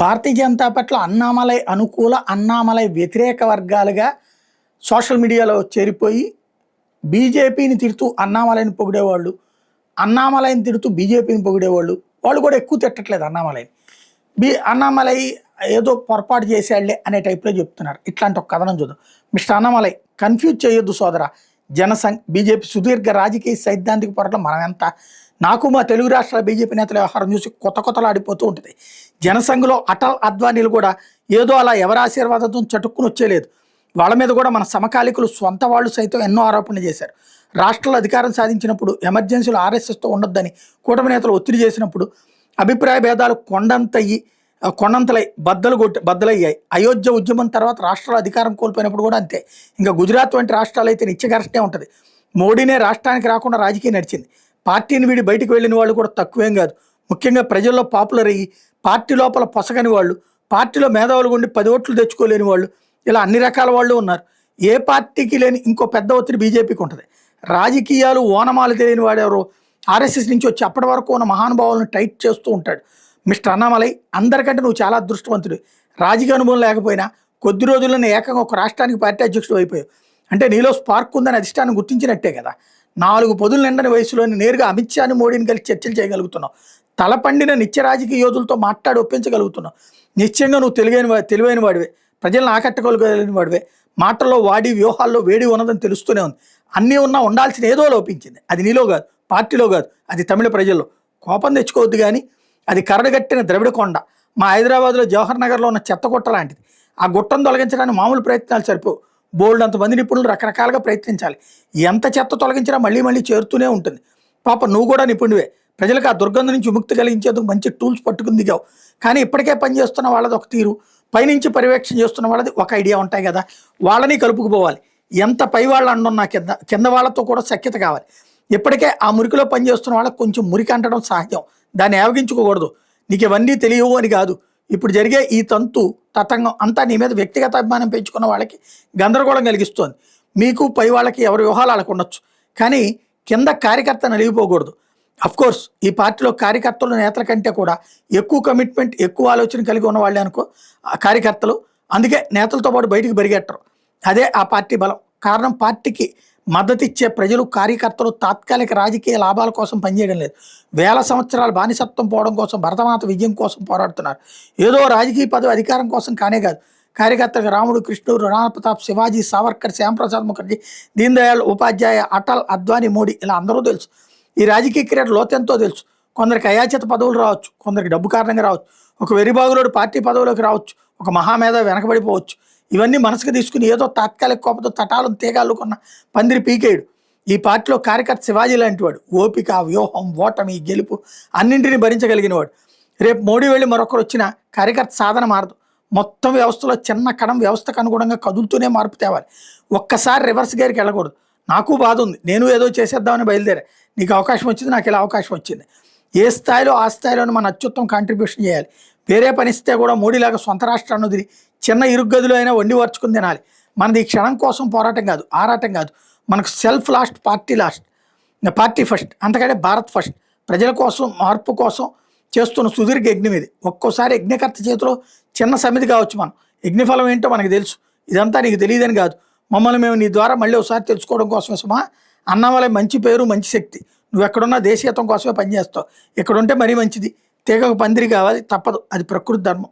భారతీయ జనతా పార్టీలో అన్నామలై అనుకూల, అన్నామలై వ్యతిరేక వర్గాలుగా సోషల్ మీడియాలో చేరిపోయి బీజేపీని తిడుతూ అన్నామలైని పొగిడేవాళ్ళు, అన్నామలైని తిడుతూ బీజేపీని పొగిడేవాళ్ళు. వాళ్ళు కూడా ఎక్కువ తిట్టట్లేదు అన్నామలైని. అన్నామలై ఏదో పొరపాటు చేసేళ్లే అనే టైప్లో చెప్తున్నారు. ఇట్లాంటి ఒక కథనం చూద్దాం. మిస్టర్ అన్నామలై, కన్ఫ్యూజ్ చేయొద్దు సోదరా. జనసంఘ్ బీజేపీ సుదీర్ఘ రాజకీయ సైద్ధాంతిక పోరాటం మనం ఎంత. నాకు మా తెలుగు రాష్ట్రాల బీజేపీ నేతల వ్యవహారం చూసి కొత్తలు ఆడిపోతూ ఉంటుంది. జనసంఘ్లో అటల్ అద్వానీలు కూడా ఏదో అలా ఎవరి ఆశీర్వాదంతో చటుక్కుని వచ్చేలేదు. వాళ్ళ మీద కూడా మన సమకాలికులు సొంత వాళ్ళు సైతం ఎన్నో ఆరోపణలు చేశారు. రాష్ట్రంలో అధికారం సాధించినప్పుడు ఎమర్జెన్సీలో ఆర్ఎస్ఎస్తో ఉండొద్దని కూటమి నేతలు ఒత్తిడి చేసినప్పుడు అభిప్రాయ భేదాలు కొండంతలై బద్దలయ్యాయి. అయోధ్య ఉద్యమం తర్వాత రాష్ట్రాల అధికారం కోల్పోయినప్పుడు కూడా అంతే. ఇంకా గుజరాత్ వంటి రాష్ట్రాలు అయితే నిత్యఘర్షణే ఉంటుంది. మోడీనే రాష్ట్రానికి రాకుండా రాజకీయం నడిచింది. పార్టీని వీడి బయటకు వెళ్ళిన వాళ్ళు కూడా తక్కువేం కాదు. ముఖ్యంగా ప్రజల్లో పాపులర్ అయ్యి పార్టీ లోపల పొసగని వాళ్ళు, పార్టీలో మేధావులు ఉండి 10 ఓట్లు తెచ్చుకోలేని వాళ్ళు, ఇలా అన్ని రకాల వాళ్ళు ఉన్నారు. ఏ పార్టీకి లేని ఇంకో పెద్ద ఒత్తిడి బీజేపీకి ఉంటుంది. రాజకీయాలు ఓనమాలు తెలియని వాడెవరో ఆర్ఎస్ఎస్ నుంచి వచ్చి అప్పటి వరకు ఉన్న మహానుభావులను టైట్ చేస్తూ ఉంటాడు. మిస్టర్ అన్నామలై, అందరికంటే నువ్వు చాలా అదృష్టవంతుడు. రాజకీయ అనుభవం లేకపోయినా కొద్ది రోజుల్లోనే ఏకంగా ఒక రాష్ట్రానికి పార్టీ అధ్యక్షుడు అయిపోయావు. అంటే నీలో స్పార్క్ ఉందని అధిష్టానం గుర్తించినట్టే కదా. 4 పదులు నిండని వయసులోని నేరుగా అమిత్ షాని, మోడీని కలిసి చర్చలు చేయగలుగుతున్నావు. తలపండిన నిత్య రాజకీయ యోధులతో మాట్లాడి ఒప్పించగలుగుతున్నావు. నిశ్చయంగా నువ్వు తెలివైన వాడివే, ప్రజలను ఆకట్టుకోగలిగిన వాడివే. మాటల్లో వాడి, వ్యూహాల్లో వేడి ఉన్నదని తెలుస్తూనే ఉంది. అన్నీ ఉన్నా ఉండాల్సిన ఏదో లోపించింది. అది నీలో కాదు, పార్టీలో కాదు, అది తమిళ ప్రజల్లో. కోపం తెచ్చుకోవద్దు కానీ అది కరడుగట్టిన ద్రవిడ కొండ. మా హైదరాబాద్లో జవహర్ నగర్లో ఉన్న చెత్త గుట్ట లాంటిది. ఆ గుట్టను తొలగించడానికి మామూలు ప్రయత్నాలు సరిపోవు. బోల్డ్ అంతమంది నిపుణులు రకరకాలుగా ప్రయత్నించాలి. ఎంత చెత్త తొలగించినా మళ్ళీ చేరుతూనే ఉంటుంది. పాప నువ్వు కూడా నిపుణువే. ప్రజలకు ఆ దుర్గంధం నుంచి విముక్తి కలిగించేందుకు మంచి టూల్స్ పట్టుకుని దిగావు. కానీ ఇప్పటికే పనిచేస్తున్న వాళ్ళది ఒక తీరు, పైనుంచి పర్యవేక్షణ చేస్తున్న వాళ్ళది ఒక ఐడియా ఉంటాయి కదా. వాళ్ళని కలుపుకుపోవాలి. ఎంత పై వాళ్ళు అంటున్నా కింద వాళ్ళతో కూడా సఖ్యత కావాలి. ఇప్పటికే ఆ మురికిలో పనిచేస్తున్న వాళ్ళకి కొంచెం మురికి అంటడం సహజం. దాన్ని ఆవగించుకోకూడదు. నీకు ఇవన్నీ తెలియవు అని కాదు. ఇప్పుడు జరిగే ఈ తతంగం అంతా నీ మీద వ్యక్తిగత అభిమానం పెంచుకున్న వాళ్ళకి గందరగోళం కలిగిస్తోంది. మీకు పై వాళ్ళకి ఎవరి వ్యూహాలు వాళ్ళకు ఉండొచ్చు, కానీ కింద కార్యకర్త నలిగిపోకూడదు. అఫ్కోర్స్ ఈ పార్టీలో కార్యకర్తలు నేతల కంటే కూడా ఎక్కువ కమిట్మెంట్, ఎక్కువ ఆలోచన కలిగి ఉన్న వాళ్ళే అనుకో కార్యకర్తలు. అందుకే నేతలతో పాటు బయటికి పరిగెట్టరు. అదే ఆ పార్టీ బలం. కారణం, పార్టీకి మద్దతిచ్చే ప్రజలు, కార్యకర్తలు తాత్కాలిక రాజకీయ లాభాల కోసం పనిచేయడం లేదు. వేల సంవత్సరాల బానిసత్వం పోవడం కోసం, భరతమాత విజయం కోసం పోరాడుతున్నారు. ఏదో రాజకీయ పదవి, అధికారం కోసం కానే కాదు. కార్యకర్తలకు రాముడు, కృష్ణుడు, రాణా ప్రతాప్, శివాజీ, సావర్కర్, శ్యాంప్రసాద్ ముఖర్జీ, దీన్ దయాళ్ ఉపాధ్యాయ, అటల్, అద్వానీ, మోడీ ఇలా అందరూ తెలుసు. ఈ రాజకీయ క్రీడ లోతెంతో తెలుసు. కొందరికి అయాచిత పదవులు రావచ్చు, కొందరికి డబ్బు కారణంగా రావచ్చు. ఒక వెరిబాగులోడు పార్టీ పదవిలోకి రావచ్చు, ఒక మహామేధావి వెనకబడిపోవచ్చు. ఇవన్నీ మనసుకు తీసుకుని ఏదో తాత్కాలిక కోపంతో తటాలను తీగాలుకున్న పందిరి పీకేయుడు. ఈ పార్టీలో కార్యకర్త శివాజీ లాంటి వాడు. ఓపిక, వ్యూహం, ఓటమి, గెలుపు అన్నింటినీ భరించగలిగిన వాడు. రేపు మోడీ వెళ్ళి మరొకరు వచ్చినా కార్యకర్త సాధన మారదు. మొత్తం వ్యవస్థలో చిన్న కణం వ్యవస్థకు అనుగుణంగా కదులుతూనే మార్పు తేవాలి. ఒక్కసారి రివర్స్ గేర్కి వెళ్ళకూడదు. నాకు బాధ ఉంది, నేను ఏదో చేసేద్దామని బయలుదేరా. నీకు అవకాశం వచ్చింది, నాకు ఇలా అవకాశం వచ్చింది. ఏ స్థాయిలో ఆ స్థాయిలోనే మన అత్యుత్తమ కాంట్రిబ్యూషన్ చేయాలి. వేరే పనిస్తే కూడా మోడీలాగా సొంత రాష్ట్రాన్ని వదిలి చిన్న ఇరుగ్గదిలో అయినా వండి వార్చుకుని తినాలి. మనది ఈ క్షణం కోసం పోరాటం కాదు, ఆరాటం కాదు. మనకు సెల్ఫ్ లాస్ట్, పార్టీ ఫస్ట్, అంతకంటే భారత్ ఫస్ట్. ప్రజల కోసం, మార్పు కోసం చేస్తున్న సుదీర్ఘ యజ్ఞం ఇది. ఒక్కోసారి యజ్ఞకర్త చేతిలో చిన్న సమితి కావచ్చు. మనం యజ్ఞఫలం ఏంటో మనకు తెలుసు. ఇదంతా నీకు తెలియదని కాదు. మమ్మల్ని మేము నీ ద్వారా మళ్ళీ ఒకసారి తెలుసుకోవడం కోసమే సుమా. అన్నామలై మంచి పేరు, మంచి శక్తి. నువ్వు ఎక్కడున్నా దేశీయత్వం కోసమే పనిచేస్తావు. ఎక్కడుంటే మరీ మంచిది. తీగకు పందిరి కావాలి, తప్పదు. అది ప్రకృతి ధర్మం.